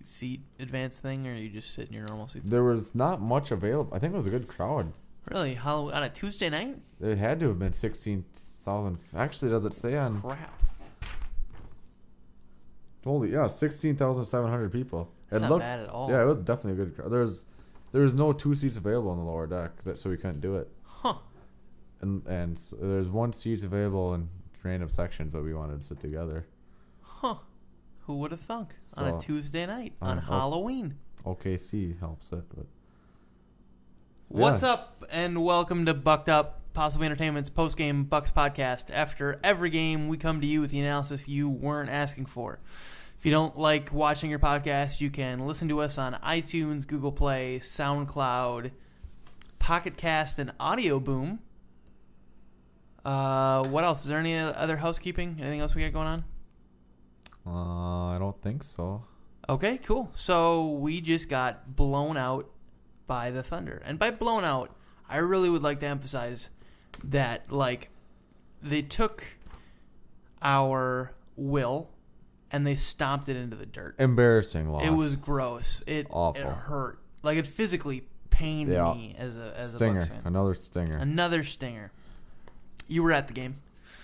seat advance thing, or you just sit in your normal seats? There was not much available. I think it was a good crowd. Really? How, on a Tuesday night? It had to have been 16,000. Actually, does it say on? Crap. Holy, yeah, 16,700 people. That's not bad at all. Yeah, it was definitely a good crowd. There was no 2 seats available on the lower deck, so we couldn't do it. Huh. And there's 1 seat available in random sections, but we wanted to sit together. Huh. Who would have thunk? So, on a Tuesday night, on Halloween. OKC helps it. But What's up, and welcome to Bucked Up, Possibly Entertainment's post-game Bucks podcast. After every game, we come to you with the analysis you weren't asking for. If you don't like watching your podcast, you can listen to us on iTunes, Google Play, Soundcloud, PocketCast, and Audioboom. What else? Is there any other housekeeping? Anything else we got going on? I don't think so. Okay, cool. So we just got blown out by the Thunder. And by blown out, I really would like to emphasize that, like, they took our will and they stomped it into the dirt. Embarrassing loss. It was gross. Awful. It hurt. Like, it physically pained me as a Bucks fan. Another stinger. Another stinger. You were at the game.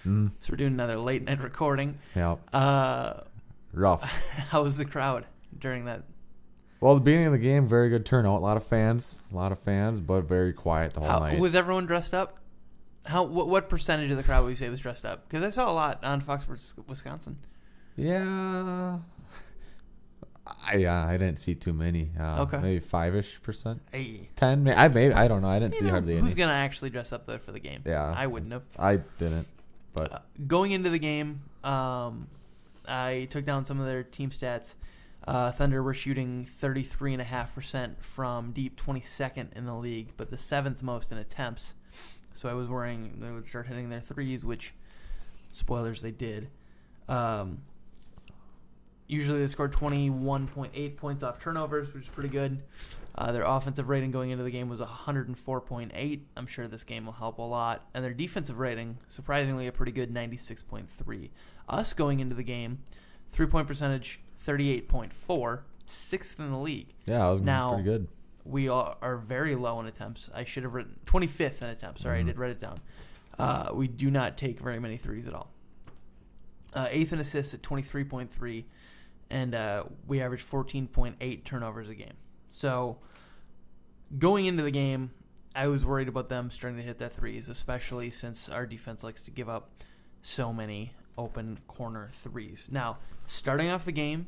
So we're doing another late night recording. Yeah. Rough. How was the crowd during that? Well, the beginning of the game, very good turnout. A lot of fans, but very quiet the whole night. Was everyone dressed up? What percentage of the crowd would you say was dressed up? Because I saw a lot on Fox Sports Wisconsin. Yeah. I didn't see too many. Okay. Maybe 5-ish%. Hey. 10. I don't know. I didn't see hardly any. Who's gonna actually dress up though for the game? Yeah. I wouldn't have. I didn't. But going into the game, I took down some of their team stats. Thunder were shooting 33.5% from deep, 22nd in the league, but the 7th most in attempts. So I was worrying they would start hitting their threes, which, spoilers, they did. Usually they scored 21.8 points off turnovers, which is pretty good. Their offensive rating going into the game was 104.8. I'm sure this game will help a lot. And their defensive rating, surprisingly, a pretty good 96.3. Us going into the game, 3-point percentage, 38.4, 6th in the league. Yeah, that was pretty good. We are very low in attempts. I should have written 25th in attempts. Sorry, I did write it down. We do not take very many threes at all. 8th in assists at 23.3, and we average 14.8 turnovers a game. So going into the game, I was worried about them starting to hit their threes, especially since our defense likes to give up so many open corner threes. Now, starting off the game,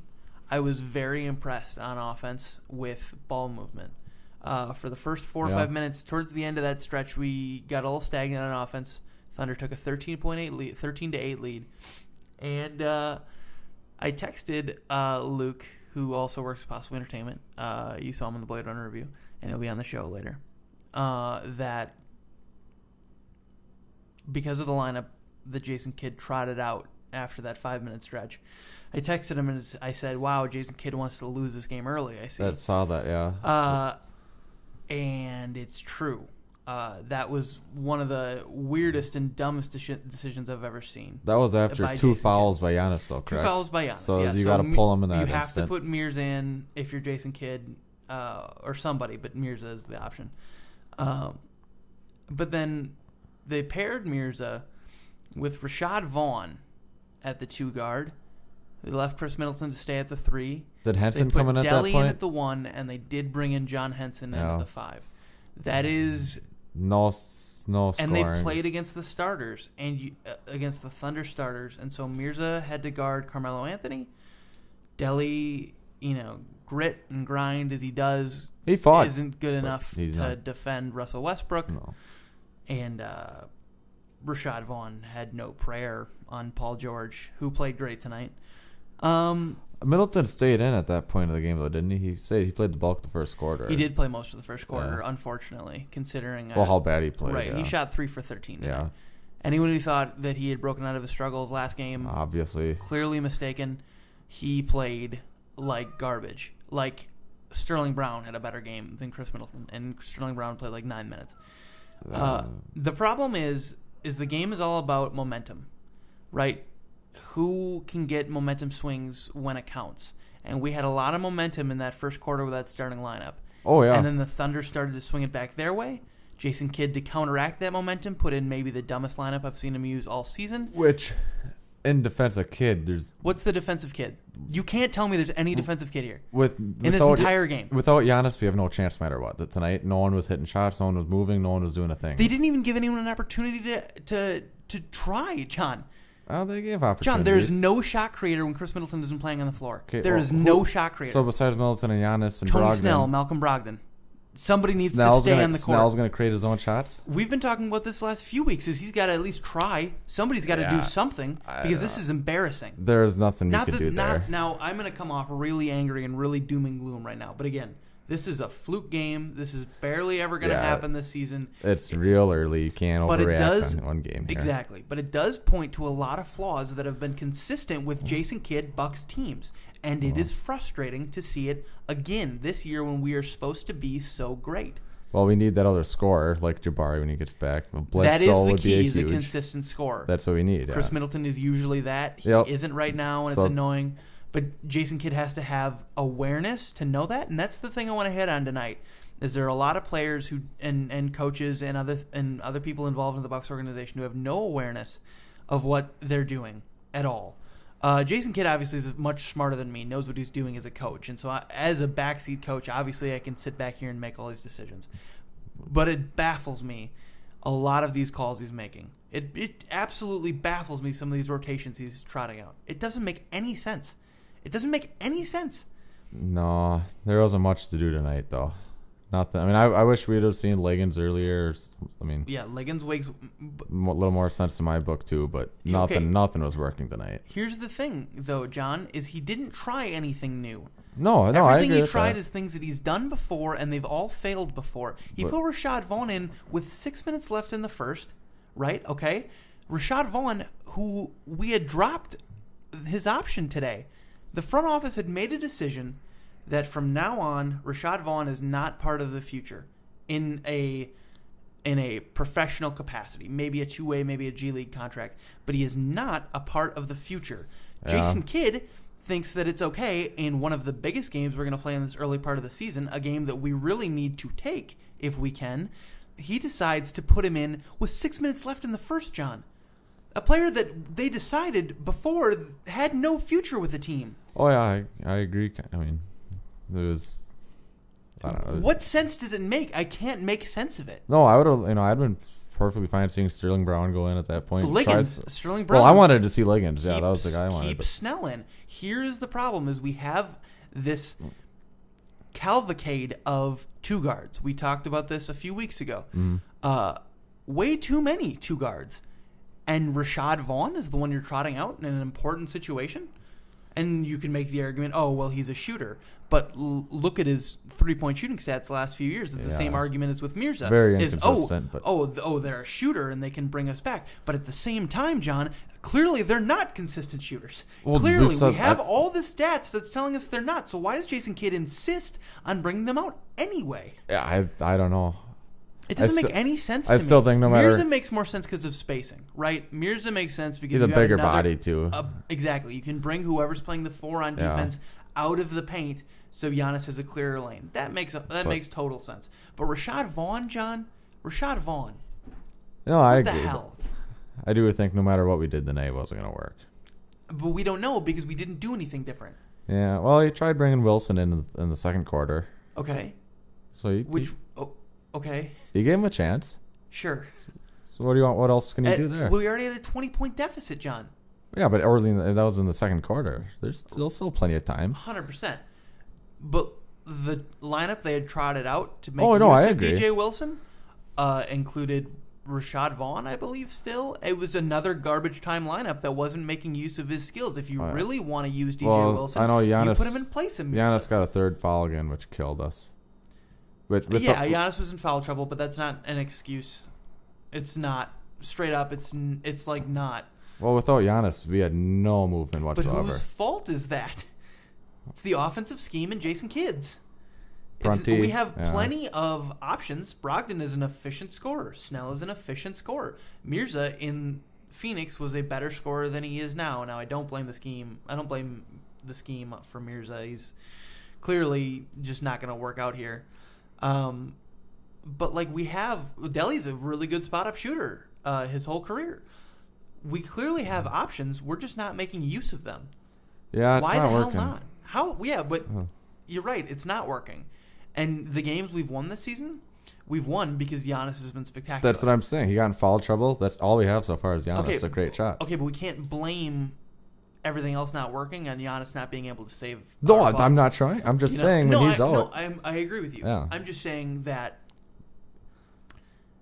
I was very impressed on offense with ball movement. For the first 4 or 5 minutes, towards the end of that stretch, we got a little stagnant on offense. Thunder took a 13-8 lead. And I texted Luke, who also works at Possible Entertainment. You saw him in the Blade Runner review, and he'll be on the show later. That because of the lineup that Jason Kidd trotted out after that 5-minute stretch, I texted him and I said, "Wow, Jason Kidd wants to lose this game early." I see. I saw that, yeah. And it's true. That was one of the weirdest and dumbest decisions I've ever seen. That was after 2 fouls by Giannis, though, correct? 2 fouls by Giannis, so you got to pull him in that instant. You have instant. to put Mears in if you're Jason Kidd or somebody, but Mirza is the option. But then they paired Mirza with Rashad Vaughn at the 2 guard. They left Chris Middleton to stay at the 3. Did Henson come in at that point? They put Delly in at the 1, and they did bring in John Henson in at the 5. That is... No scoring. And they played against the starters, and against the Thunder starters. And so Mirza had to guard Carmelo Anthony. Delly, grit and grind as he does, he fought, isn't good enough to defend Russell Westbrook. No. And Rashad Vaughn had no prayer on Paul George, who played great tonight. Middleton stayed in at that point of the game, though, didn't he? He said he played the bulk of the first quarter. He did play most of the first quarter, unfortunately, considering how bad he played. Right, yeah. he shot 3 for 13 tonight. Yeah. Anyone who thought that he had broken out of his struggles last game, obviously, clearly mistaken. He played like garbage. Like Sterling Brown had a better game than Chris Middleton, and Sterling Brown played like 9 minutes. The problem is the game is all about momentum, right? Who can get momentum swings when it counts? and we had a lot of momentum in that first quarter with that starting lineup. Oh, yeah. And then the Thunder started to swing it back their way. Jason Kidd, to counteract that momentum, put in maybe the dumbest lineup I've seen him use all season. Which, in defense of Kidd, there's... What's the defensive kid? You can't tell me there's any defensive kid here in this without, entire game. Without Giannis, we have no chance no matter what. Tonight, no one was hitting shots, no one was moving, no one was doing a thing. They didn't even give anyone an opportunity to try, John. Well, they gave opportunities. John, there's no shot creator when Chris Middleton isn't playing on the floor. Okay, there is no shot creator. So besides Middleton and Giannis and Tony Brogdon, Snell, Malcolm Brogdon. Somebody needs to stay on the court. Snell's going to create his own shots? We've been talking about this the last few weeks. Is he's got to at least try. Somebody's got to do something because this is embarrassing. There's nothing you can do there. Now, I'm going to come off really angry and really doom and gloom right now. But again, this is a fluke game. This is barely ever going to happen this season. It's real early. You can't overreact on one game here. Exactly. But it does point to a lot of flaws that have been consistent with Jason Kidd Bucks teams. And it is frustrating to see it again this year when we are supposed to be so great. Well, we need that other scorer like Jabari when he gets back. That is the key. He's a consistent scorer. That's what we need. Chris Middleton is usually that. He isn't right now, and it's annoying. But Jason Kidd has to have awareness to know that, and that's the thing I want to hit on tonight. Is there are a lot of players who and coaches and other people involved in the Bucks organization who have no awareness of what they're doing at all. Jason Kidd obviously is much smarter than me, knows what he's doing as a coach. And so as a backseat coach, obviously I can sit back here and make all these decisions. But it baffles me, a lot of these calls he's making. It absolutely baffles me, some of these rotations he's trotting out. It doesn't make any sense. It doesn't make any sense. No, there wasn't much to do tonight, though. Nothing. I mean, I wish we'd have seen Liggins earlier. Yeah, Liggins wakes a little more sense in my book too, but nothing was working tonight. Here's the thing, though, John, is he didn't try anything new. No, everything I agree he with tried that. is things that he's done before, and they've all failed before. He put Rashad Vaughn in with 6 minutes left in the first, right? Okay, Rashad Vaughn, who we had dropped his option today. The front office had made a decision that from now on, Rashad Vaughn is not part of the future in a professional capacity. Maybe a two-way, maybe a G League contract, but he is not a part of the future. Yeah. Jason Kidd thinks that it's okay in one of the biggest games we're going to play in this early part of the season, a game that we really need to take if we can. He decides to put him in with 6 minutes left in the first, John. A player that they decided before had no future with the team. Oh, yeah, I agree. I mean... It was, I don't know. What sense does it make? I can't make sense of it. No, I would have. I'd been perfectly fine seeing Sterling Brown go in at that point. Sterling Brown. Well, I wanted to see Liggins. Yeah, that was the guy I wanted. Keep Snell in. Here's the problem: is we have this cavalcade of two guards. We talked about this a few weeks ago. Mm-hmm. Way too many two guards, and Rashad Vaughn is the one you're trotting out in an important situation. And you can make the argument, oh, well, he's a shooter. But look at his three-point shooting stats the last few years. It's the same argument as with Mirza. Very inconsistent. They're a shooter and they can bring us back. But at the same time, John, clearly they're not consistent shooters. Well, clearly, we have all the stats that's telling us they're not. So why does Jason Kidd insist on bringing them out anyway? Yeah, I don't know. It doesn't make any sense to me. I still think no matter... Mirza makes more sense because of spacing, right? Mirza makes sense because... He's a bigger body, too. Exactly. You can bring whoever's playing the four on defense out of the paint so Giannis has a clearer lane. That makes total sense. But Rashad Vaughn, John? Rashad Vaughn. No, I agree. What the hell? I do think no matter what we did tonight, it wasn't going to work. But we don't know because we didn't do anything different. Yeah, well, he tried bringing Wilson in the second quarter. Okay. So okay. You gave him a chance. Sure. So what do you want? What else can you do there? We already had a 20-point deficit, John. Yeah, but that was in the second quarter. There's still plenty of time. 100%. But the lineup they had trotted out to make I use of agree. DJ Wilson included Rashad Vaughn, I believe, still. It was another garbage time lineup that wasn't making use of his skills. If you really want to use DJ Wilson, I know Giannis, you put him in place of Giannis got a third foul again, which killed us. Giannis was in foul trouble, but that's not an excuse. It's not. Straight up, it's like not. Well, without Giannis, we had no movement whatsoever. But whose fault is that? It's the offensive scheme and Jason Kidd's. We have plenty of options. Brogdon is an efficient scorer. Snell is an efficient scorer. Mirza in Phoenix was a better scorer than he is now. Now, I don't blame the scheme. I don't blame the scheme for Mirza. He's clearly just not going to work out here. But like Deli's a really good spot up shooter his whole career. We clearly have options. We're just not making use of them. Yeah, it's Why not the working. hell not? How? Yeah, but you're right. It's not working. And the games we've won this season, we've won because Giannis has been spectacular. That's what I'm saying. He got in foul trouble. That's all we have so far is Giannis. A great shot. Okay, but we can't blame everything else not working on Giannis not being able to save. No, I'm not trying. I'm just saying when he's out. No, I agree with you. Yeah. I'm just saying that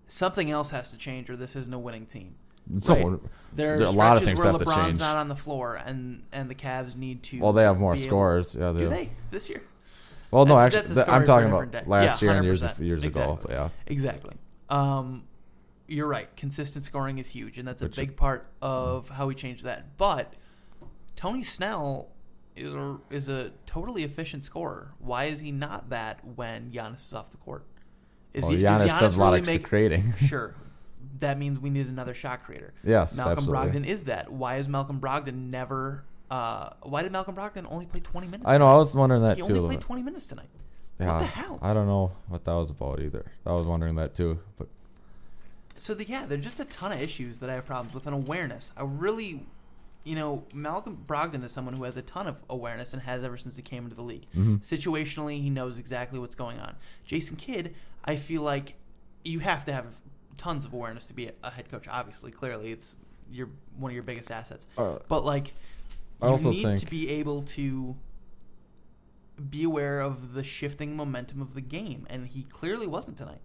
something else has to change, or this isn't a winning team. Right? No, there are a lot of things where have to LeBron's change. not on the floor, and the Cavs need to. Well, they have more scores. Yeah, do they this year? Well, no, that's actually, a story I'm talking for a about different day. last year and 100%. years ago. But yeah, exactly. You're right. Consistent scoring is huge, and that's a Which big part of how we change that. But Tony Snell is a totally efficient scorer. Why is he not that when Giannis is off the court? Giannis does a lot of extra creating. Sure. That means we need another shot creator. Yes, Malcolm absolutely. Brogdon is that. Why is Malcolm Brogdon never... why did Malcolm Brogdon only play 20 minutes I know, I was wondering that he too. He only played 20 minutes tonight. Yeah, what the hell? I don't know what that was about either. I was wondering that too. But So, there are just a ton of issues that I have problems with, and awareness. I really... Malcolm Brogdon is someone who has a ton of awareness and has ever since he came into the league. Mm-hmm. Situationally, he knows exactly what's going on. Jason Kidd, I feel like you have to have tons of awareness to be a head coach. Obviously, clearly, it's one of your biggest assets. But like, you need to be able to be aware of the shifting momentum of the game, and he clearly wasn't tonight.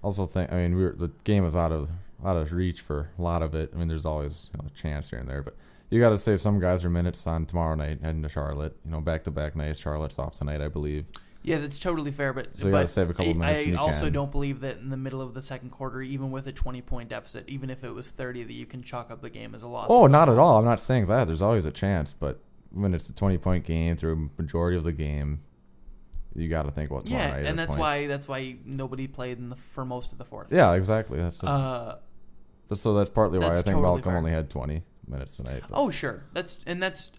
Also think, I mean, the game was out of reach for a lot of it. I mean, there's always a chance here and there, but you got to save some guys their minutes on tomorrow night heading to Charlotte. Back-to-back nights. Charlotte's off tonight, I believe. Yeah, that's totally fair, but so you got to save a couple minutes. I also don't believe that in the middle of the second quarter, even with a 20-point deficit, even if it was 30, that you can chalk up the game as a loss. Oh, not at all. I'm not saying that. There's always a chance, but when it's a 20-point game through a majority of the game, you got to think about tomorrow night. Yeah, and that's why nobody played for most of the fourth. Yeah, exactly. That's partly why I think totally Malcolm fair. only had 20 minutes tonight. But. Oh, sure. That's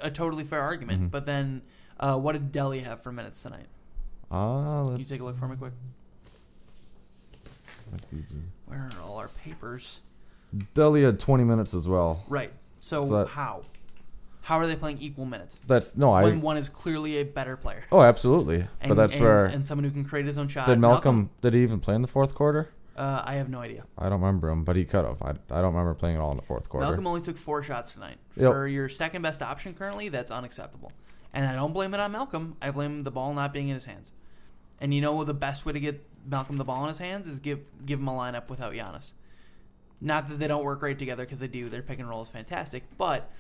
a totally fair argument. Mm-hmm. But then, what did Deli have for minutes tonight? Can you take a look for me quick? Where are all our papers? Deli had 20 minutes as well. Right. So how? How are they playing equal minutes? When one is clearly a better player. Oh, absolutely. And someone who can create his own shot. Did he even play in the fourth quarter? I have no idea. I don't remember him, but he could have. I don't remember playing at all in the fourth quarter. Malcolm only took 4 shots tonight. Yep. For your second best option currently, that's unacceptable. And I don't blame it on Malcolm. I blame the ball not being in his hands. And the best way to get Malcolm the ball in his hands is give him a lineup without Giannis. Not that they don't work great together, because they do. Their pick and roll is fantastic. But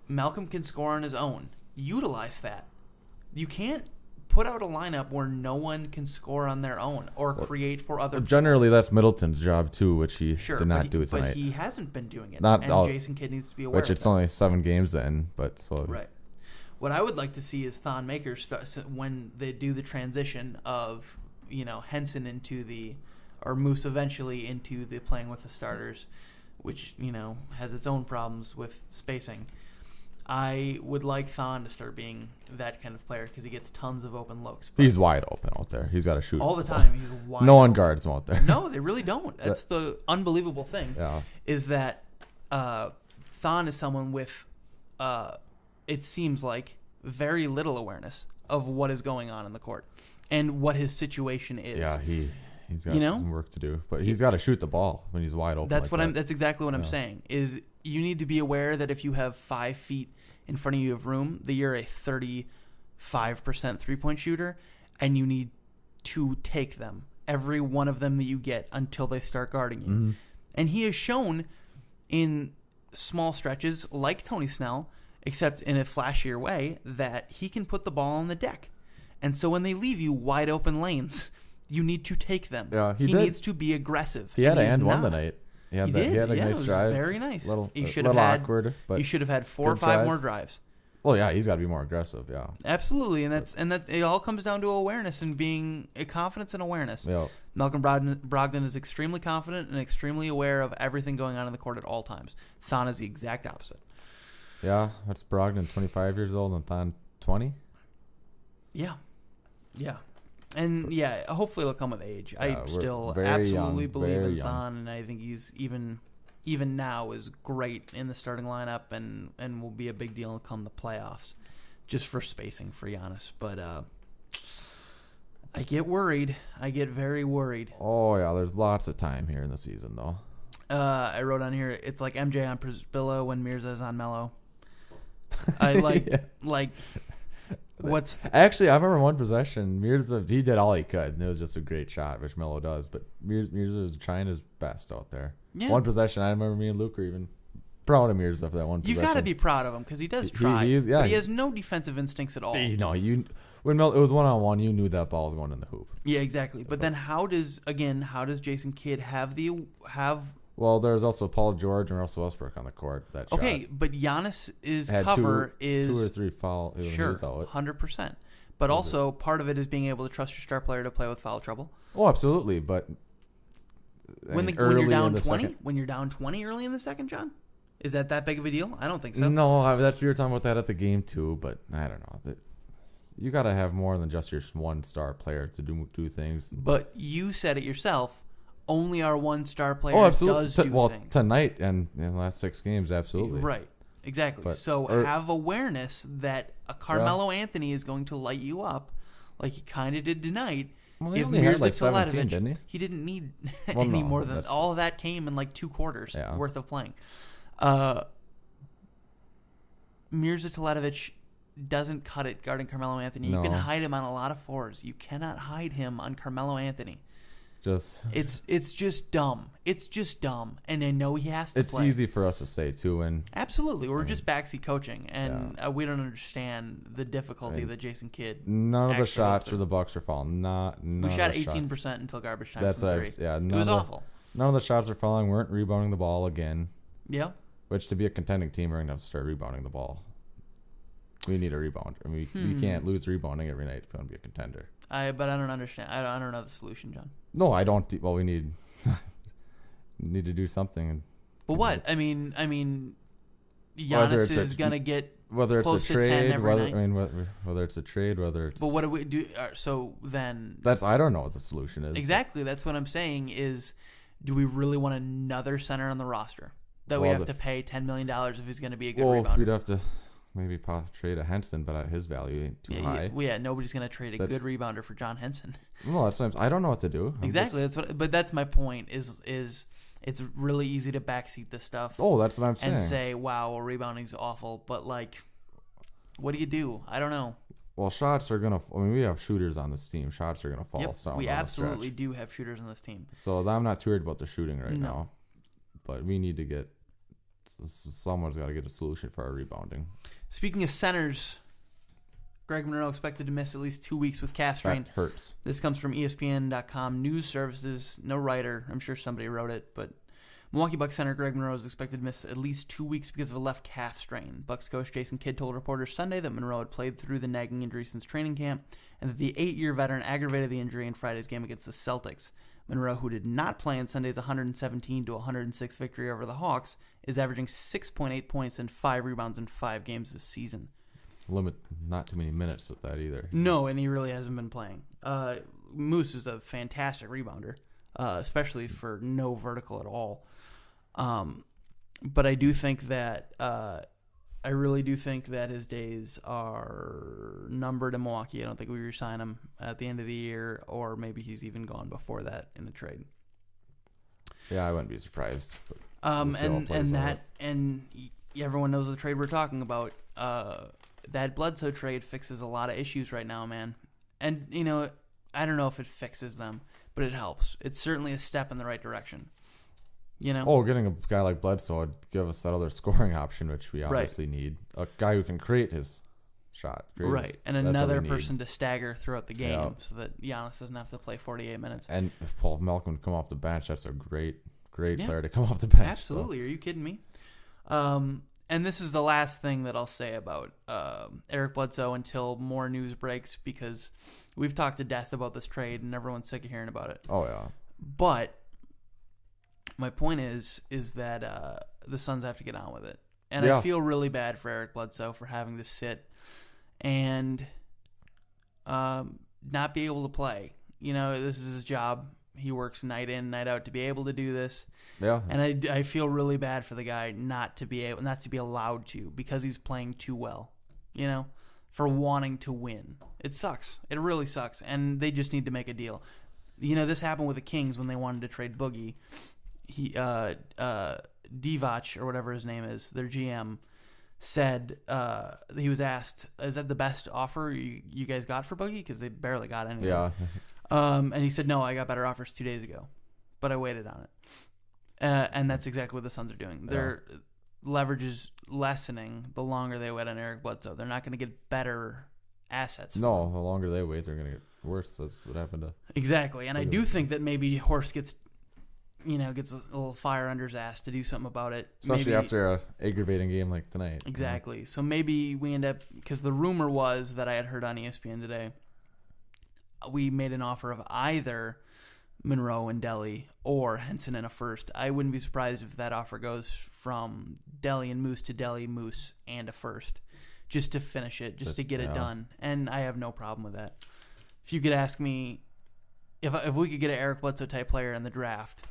Malcolm can score on his own. Utilize that. You can't put out a lineup where no one can score on their own or create for other people. Generally, that's Middleton's job, too, which he did not do tonight. But he hasn't been doing it. Jason Kidd needs to be aware of it. Which it's only 7 games in, but so... Right. What I would like to see is Thon Maker when they do the transition of, Henson or Moose eventually into the playing with the starters, which, has its own problems with spacing. I would like Thon to start being that kind of player because he gets tons of open looks. He's wide open out there. He's got to shoot. All the time. He's wide No one open. guards him out there. No, they really don't. That's the unbelievable thing. Yeah. Is that Thon is someone with, it seems like, very little awareness of what is going on in the court and what his situation is. Yeah, he's got some work to do, but he's got to shoot the ball when he's wide open. That's exactly what I'm saying. Is you need to be aware that if you have 5 feet in front of you of room, that you're a 35% 3-point shooter, and you need to take them, every one of them that you get, until they start guarding you. Mm-hmm. And he has shown in small stretches, like Tony Snell, except in a flashier way, that he can put the ball on the deck. And so when they leave you wide open lanes, you need to take them. Yeah, he needs to be aggressive. He had an one tonight. He had a nice drive. Very nice. He should have had awkward, but you should have had 4 or 5 more drives. Well, yeah, he's got to be more aggressive. Yeah, absolutely, and that it all comes down to awareness and being confidence and awareness. Yeah. Malcolm Brogdon is extremely confident and extremely aware of everything going on in the court at all times. Thon is the exact opposite. Yeah, that's Brogdon, 25 years old, and Thon, 20. Yeah. And hopefully it'll come with age. Yeah, I still very absolutely young, believe very in young. Thon, and I think he's even now is great in the starting lineup and will be a big deal come the playoffs, just for spacing for Giannis. But I get worried. I get very worried. Oh yeah, there's lots of time here in the season though. I wrote on here, it's like MJ on Priscilla when Mirza's on Melo. I like what's actually, I remember one possession. Mirza, he did all he could, and it was just a great shot, which Melo does. But Mirza was trying his best out there. Yeah. One possession, I remember me and Luke were even proud of Mirza for that one possession. You've got to be proud of him because he does try, but he has no defensive instincts at all. When Melo, it was 1-on-1, you knew that ball was going in the hoop. Yeah, exactly. But then how does Jason Kidd have? Well, there's also Paul George and Russell Westbrook on the court. That okay, shot. But Giannis' Had cover is 2 or 3 foul. Sure, 100%. But also part of it is being able to trust your star player to play with foul trouble. Oh, absolutely. But when you're down 20, when you're down 20 early in the second, John, is that big of a deal? I don't think so. No, that's we were talking about that at the game too. But I don't know. You got to have more than just your one star player to do things. But you said it yourself. Only our one-star player does do things. Tonight and in the last 6 games, absolutely. Right, exactly. Have awareness that a Carmelo Anthony is going to light you up like he kind of did tonight. Well, he only had like 17, didn't he? He didn't need any more than all of that came in like 2 quarters worth of playing. Mirza Teletovic doesn't cut it guarding Carmelo Anthony. No. You can hide him on a lot of 4s. You cannot hide him on Carmelo Anthony. It's just dumb. It's just dumb, and I know he has to. It's easy for us to say too, and absolutely, we're just backseat coaching, and we don't understand the difficulty that Jason Kidd. None of the shots for the Bucks are falling. We shot 18% until garbage time. That's from 3. It was awful. None of the shots are falling. We weren't rebounding the ball again. Yeah. Which, to be a contending team, we're going to have to start rebounding the ball. We need a rebound. I mean, we can't lose rebounding every night if we want to be a contender. But I don't understand. I don't know the solution, John. No, I don't. Well, we need to do something. But what? I mean, Giannis is gonna get whether it's close a trade, to 10 every night. I mean, whether it's a trade, whether it's. But what do we do? So then. I don't know what the solution is. Exactly. That's what I'm saying. Is do we really want another center on the roster that we have to pay $10 million if he's going to be a good rebounder? We'd have to. Maybe possibly trade a Henson, but at his value ain't too high. Yeah, nobody's going to trade a good rebounder for John Henson. No, that's what I don't know what to do. Exactly. But that's my point. Is it's really easy to backseat this stuff. Oh, that's what I'm saying. And say, wow, well, rebounding's awful. But like, what do you do? I don't know. Well, shots are gonna. I mean, we have shooters on this team. Shots are gonna fall. Yep, we absolutely do have shooters on this team. So I'm not too worried about the shooting right now. But we need to get. Someone's got to get a solution for our rebounding. Speaking of centers, Greg Monroe expected to miss at least 2 weeks with calf strain. That hurts. This comes from ESPN.com news services. No writer. I'm sure somebody wrote it, but Milwaukee Bucks center Greg Monroe is expected to miss at least 2 weeks because of a left calf strain. Bucks coach Jason Kidd told reporters Sunday that Monroe had played through the nagging injury since training camp, and that the 8-year veteran aggravated the injury in Friday's game against the Celtics. Monroe, who did not play in Sunday's 117-106 victory over the Hawks, is averaging 6.8 points and 5 rebounds in 5 games this season. Not too many minutes with that either. No, and he really hasn't been playing. Moose is a fantastic rebounder, especially for no vertical at all. But I do think that I really do think that his days are numbered in Milwaukee. I don't think we re-sign him at the end of the year, or maybe he's even gone before that in the trade. Yeah, I wouldn't be surprised. And everyone knows the trade we're talking about. That Bledsoe trade fixes a lot of issues right now, man. And I don't know if it fixes them, but it helps. It's certainly a step in the right direction. Getting a guy like Bledsoe would give us that other scoring option, which we obviously need. A guy who can create his shot. And another person to stagger throughout the game so that Giannis doesn't have to play 48 minutes. And if Paul Malcolm would come off the bench, that's a great player to come off the bench. Absolutely. Are you kidding me? And this is the last thing that I'll say about Eric Bledsoe until more news breaks, because we've talked to death about this trade and everyone's sick of hearing about it. Oh, yeah. But my point is that the Suns have to get on with it. And Yeah. I feel really bad for Eric Bledsoe for having to sit and not be able to play. This is his job. He works night in, night out to be able to do this. Yeah. And I feel really bad for the guy not to be allowed to, because he's playing too well, for wanting to win. It sucks. It really sucks. And they just need to make a deal. This happened with the Kings when they wanted to trade Boogie. Divac, or whatever his name is, their GM, said he was asked, "Is that the best offer you guys got for Boogie? Because they barely got anything." Yeah. And he said, "No, I got better offers 2 days ago, but I waited on it." And that's exactly what the Suns are doing. Their leverage is lessening the longer they wait on Eric Bledsoe. They're not going to get better assets. No, the longer they wait, they're going to get worse. That's what happened to. Exactly. And I do think that maybe Horst gets a little fire under his ass to do something about it. Especially after an aggravating game like tonight. Exactly. So maybe we end up, because the rumor was that I had heard on ESPN today, we made an offer of either Monroe and Delhi or Henson and a first. I wouldn't be surprised if that offer goes from Delhi and Moose to Delhi, Moose, and a first, just to finish it, just to get it done. And I have no problem with that. If you could ask me, if we could get an Eric Bledsoe type player in the draft,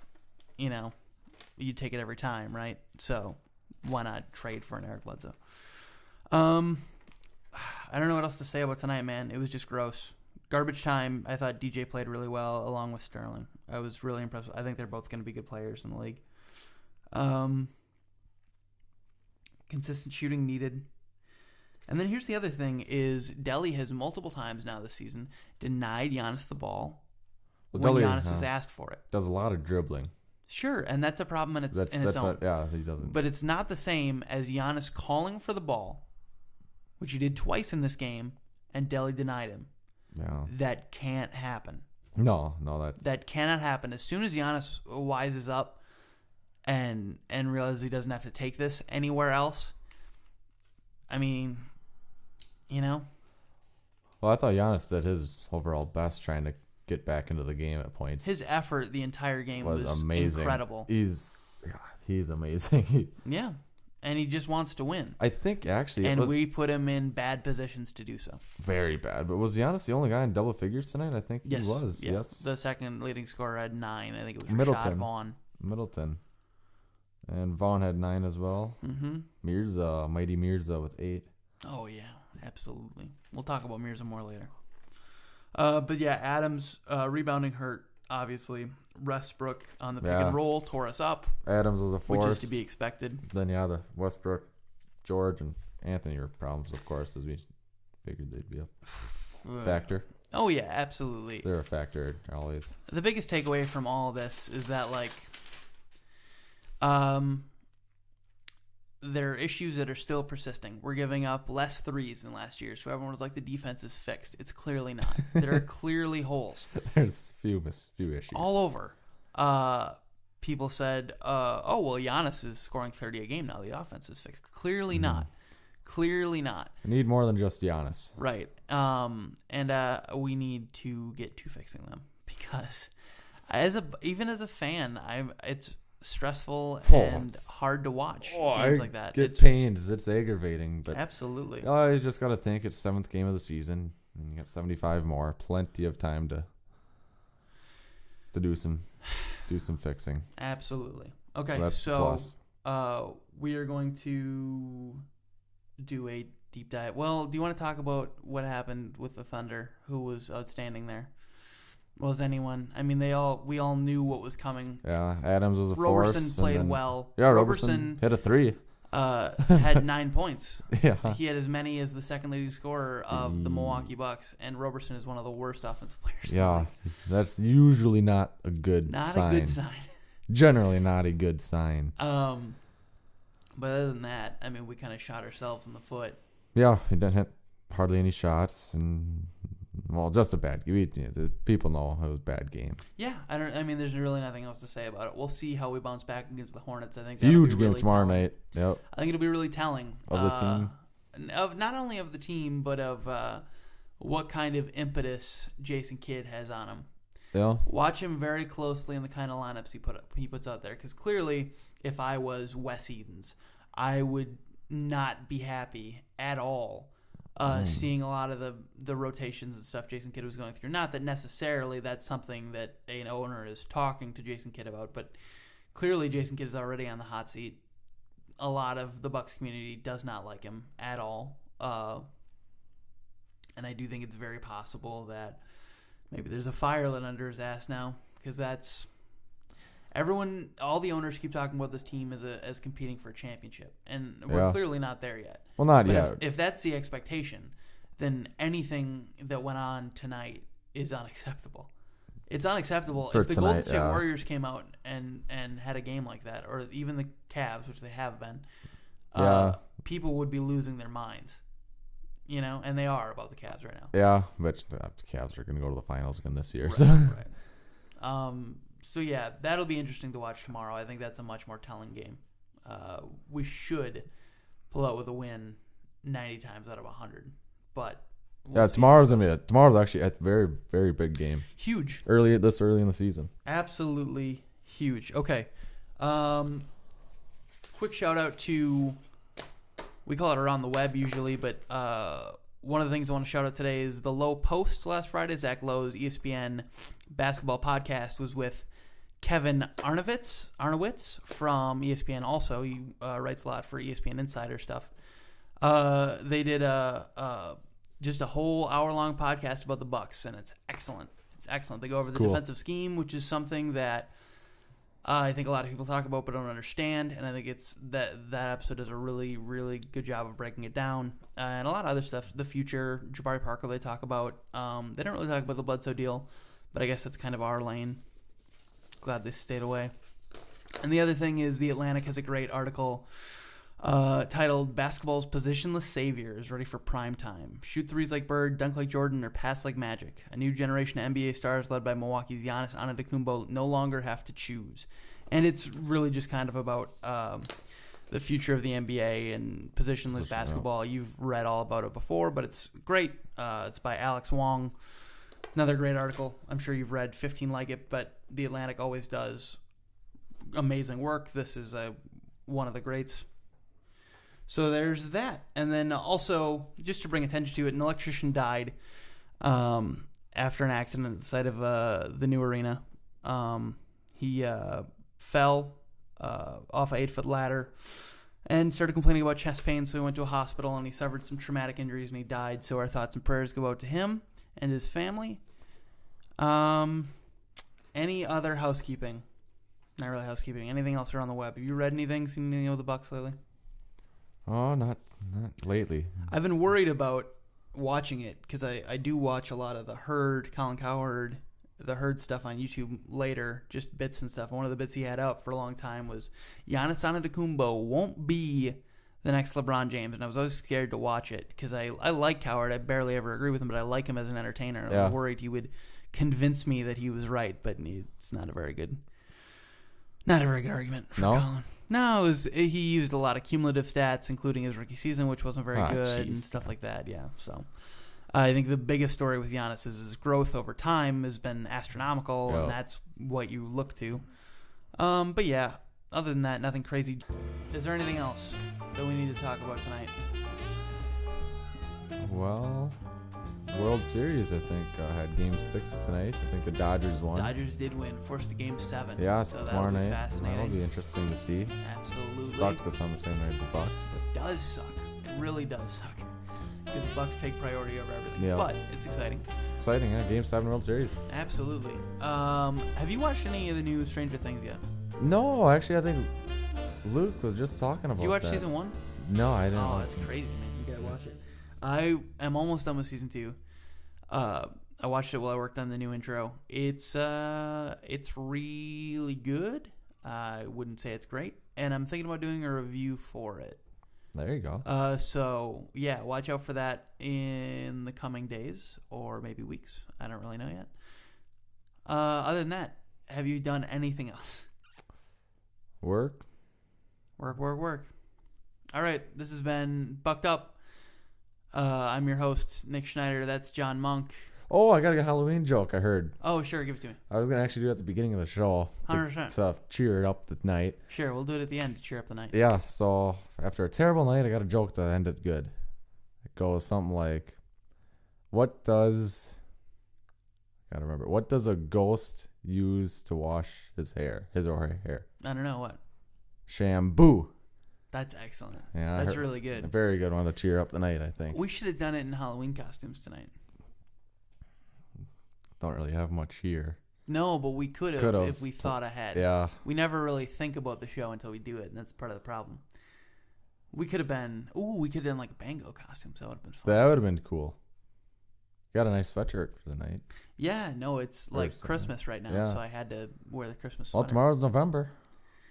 you'd take it every time, right? So why not trade for an Eric Bledsoe? I don't know what else to say about tonight, man. It was just gross. Garbage time. I thought DJ played really well along with Sterling. I was really impressed. I think they're both going to be good players in the league. Consistent shooting needed. And then here's the other thing is Delhi has multiple times now this season denied Giannis the ball when Giannis has asked for it. Does a lot of dribbling. Sure, and that's a problem in its own. He doesn't. But it's not the same as Giannis calling for the ball, which he did twice in this game, and Delhi denied him. Yeah. That can't happen. No, that cannot happen. As soon as Giannis wises up and realizes he doesn't have to take this anywhere else, I mean, Well, I thought Giannis did his overall best trying to get back into the game at points. His effort the entire game was amazing. Incredible. He's amazing. Yeah. And he just wants to win. I think actually we put him in bad positions to do so. Very bad. But was Giannis the only guy in double figures tonight? I think he was. Yeah. Yes. The second leading scorer had 9. I think it was Middleton. Rashad Vaughn. Middleton. And Vaughn had 9 as well. Mm-hmm. Mighty Mirza with 8. Oh, yeah. Absolutely. We'll talk about Mirza more later. But yeah, Adams rebounding hurt, obviously. Westbrook on the pick and roll tore us up. Adams was a force. Which is to be expected. Then, the Westbrook, George, and Anthony were problems, of course, as we figured they'd be a factor. Oh, yeah, absolutely. They're a factor always. The biggest takeaway from all of this is that, there are issues that are still persisting. We're giving up less threes than last year, so everyone was like, the defense is fixed. It's clearly not. There are clearly holes. There's few issues. All over. People said, Giannis is scoring 30 a game now. The offense is fixed. Clearly not. Clearly not. We need more than just Giannis. Right. And we need to get to fixing them, because even as a fan, it's stressful and hard to watch games like that. Get pains. It's aggravating, but absolutely. I just got to think it's 7th game of the season, and you got 75 more. Plenty of time to do some fixing. Absolutely. Okay, that's so we are going to do a deep dive. Well, do you want to talk about what happened with the Thunder? Who was outstanding there? Was anyone? I mean, we all knew what was coming. Yeah, Adams was a Roberson force. Roberson played well. Yeah, Roberson hit a 3. Had 9 points. Yeah. He had as many as the second leading scorer of the Milwaukee Bucks, and Roberson is one of the worst offensive players. Yeah, that's usually not a good sign. Not a good sign. Generally not a good sign. But other than that, I mean, we kind of shot ourselves in the foot. Yeah, he didn't hit hardly any shots, and just a bad game. The people know it was a bad game. Yeah, I mean, there's really nothing else to say about it. We'll see how we bounce back against the Hornets. I think huge game really tomorrow telling. night. Yep. I think it'll be really telling of the team. Of not only of the team, but of what kind of impetus Jason Kidd has on him. Yeah. Watch him very closely in the kind of lineups he puts out there, because clearly, if I was Wes Edens, I would not be happy at all seeing a lot of the rotations and stuff Jason Kidd was going through. Not that necessarily that's something that an owner is talking to Jason Kidd about, but clearly Jason Kidd is already on the hot seat. A lot of the Bucs community does not like him at all. And I do think it's very possible that maybe there's a fire lit under his ass now, because that's everyone. All the owners keep talking about this team as competing for a championship, and we're clearly not there yet. Well, not but yet. If that's the expectation, then anything that went on tonight is unacceptable. It's unacceptable if the Golden State Warriors came out and had a game like that, or even the Cavs, which they have been. People would be losing their minds. And they are about the Cavs right now. Yeah, but the Cavs are going to go to the finals again this year. Right. So yeah, that'll be interesting to watch tomorrow. I think that's a much more telling game. We should pull out with a win 90 times out of 100, but tomorrow's actually a very, very big game. Huge. Early in the season. Absolutely huge. Okay. Quick shout out to. We call it Around the Web usually, but one of the things I want to shout out today is the Low Post last Friday. Zach Lowe's ESPN basketball podcast was with Kevin Arnowitz from ESPN also. He writes a lot for ESPN Insider stuff. They did just a whole hour-long podcast about the Bucs, and it's excellent. It's excellent. They go over the defensive scheme, which is something that I think a lot of people talk about but don't understand, and I think it's that episode does a really, really good job of breaking it down. And a lot of other stuff, the future, Jabari Parker they talk about. They don't really talk about the Bledsoe deal, but I guess that's kind of our lane. Glad they stayed away. And the other thing is The Atlantic has a great article titled Basketball's Positionless Saviors Ready for Prime Time. Shoot threes like Bird, dunk like Jordan, or pass like Magic. A new generation of NBA stars led by Milwaukee's Giannis Antetokounmpo no longer have to choose. And it's really just kind of about the future of the NBA and positionless basketball. You've read all about it before, but it's great. It's by Alex Wong. Another great article. I'm sure you've read 15 like it, but The Atlantic always does amazing work. This is one of the greats. So there's that. And then also, just to bring attention to it, an electrician died after an accident at the site of the new arena. He fell off an 8-foot ladder and started complaining about chest pain, so he went to a hospital and he suffered some traumatic injuries and he died. So our thoughts and prayers go out to him and his family. Any other housekeeping? Not really housekeeping. Anything else around the web? Have you read anything, seen anything of the Bucs lately? Oh, not lately. I've been worried about watching it because I do watch a lot of the Herd, Colin Cowherd, the Herd stuff on YouTube later, just bits and stuff. One of the bits he had up for a long time was Giannis Antetokounmpo won't be the next LeBron James, and I was always scared to watch it because I like Cowherd. I barely ever agree with him, but I like him as an entertainer. I was worried he would convince me that he was right, but it's not a very good argument for Colin. No, he used a lot of cumulative stats, including his rookie season, which wasn't very good, and stuff like that. Yeah, so I think the biggest story with Giannis is his growth over time has been astronomical, and that's what you look to. But yeah, other than that, nothing crazy. Is there anything else that we need to talk about tonight? Well, World Series, I think, had Game 6 tonight. I think the Dodgers won. Dodgers did win, forced to Game 7. Yeah, so tomorrow night. Fascinating. That'll be interesting to see. Absolutely. Sucks it's on the same night as the Bucs, but it does suck. It really does suck. Because the Bucs take priority over everything. Yeah. But it's exciting. Exciting, yeah. Game 7 World Series. Absolutely. Have you watched any of the new Stranger Things yet? No, actually, I think Luke was just talking about that. Did you watch season 1? No, I didn't. Oh, that's crazy, man. You gotta watch it. I am almost done with season 2. I watched it while I worked on the new intro. It's really good. I wouldn't say it's great, and I'm thinking about doing a review for it. There you go. So yeah, watch out for that in the coming days or maybe weeks. I don't really know yet. Other than that, have you done anything else? Work. All right, this has been Bucked Up. I'm your host, Nick Schneider. That's John Monk. Oh, I got a Halloween joke I heard. Oh, sure. Give it to me. I was going to actually do it at the beginning of the show 100%. to cheer up the night. Sure, we'll do it at the end to cheer up the night. Yeah, so after a terrible night, I got a joke to end it good. It goes something like, what does a ghost use to wash his or her hair? I don't know what. Shampoo. That's excellent. Yeah, That's really good. A very good one to cheer up the night, I think. We should have done it in Halloween costumes tonight. Don't really have much here. No, but we could have if we thought ahead. Yeah. We never really think about the show until we do it, and that's part of the problem. We could have been... Ooh, we could have done like bango costumes. That would have been fun. That would have been cool. Got a nice sweatshirt for the night. Yeah, no, it's like Christmas right now, yeah. so I had to wear the Christmas sweater. Well, tomorrow's November.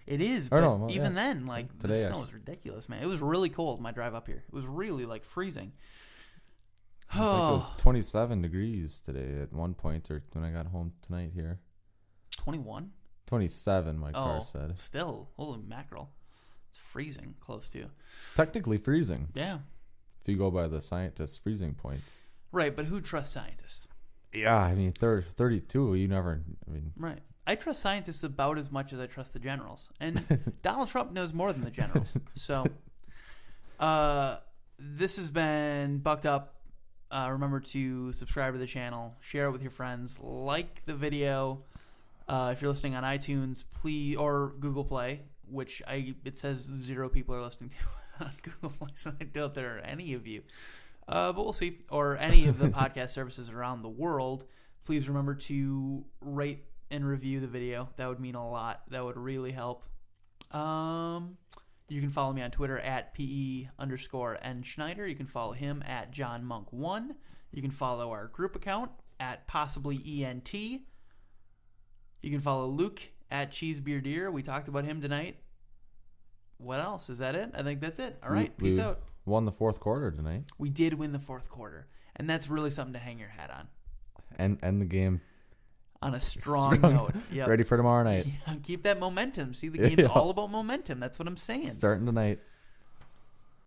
It is, but even then, like, the snow was ridiculous, man. It was really cold, my drive up here. It was really, like, freezing. I think it was 27 degrees today at one point, or when I got home tonight here. 21? 27, my car said. Still, holy mackerel. It's freezing close to. Technically freezing. Yeah. If you go by the scientist's freezing point. Right, but who trusts scientists? Yeah, I mean, 32, you never, Right. I trust scientists about as much as I trust the generals. And Donald Trump knows more than the generals. So, this has been Bucked Up. Remember to subscribe to the channel, share it with your friends, like the video. If you're listening on iTunes, please, or Google Play, which it says 0 people are listening to on Google Play, so I doubt there are any of you. But we'll see. Or any of the podcast services around the world. Please remember to rate and review the video. That would mean a lot. That would really help. You can follow me on Twitter at PE_N_Schneider. You can follow him at JohnMonk1. You can follow our group account at PossiblyENT. You can follow Luke at CheeseBeerDeer. We talked about him tonight. What else? Is that it? I think that's it. All right. Peace out. Won the fourth quarter tonight. We did win the fourth quarter. And that's really something to hang your hat on. And end the game on a strong note. Yep. Ready for tomorrow night. Yeah, keep that momentum. See, the game's all about momentum. That's what I'm saying. Starting tonight.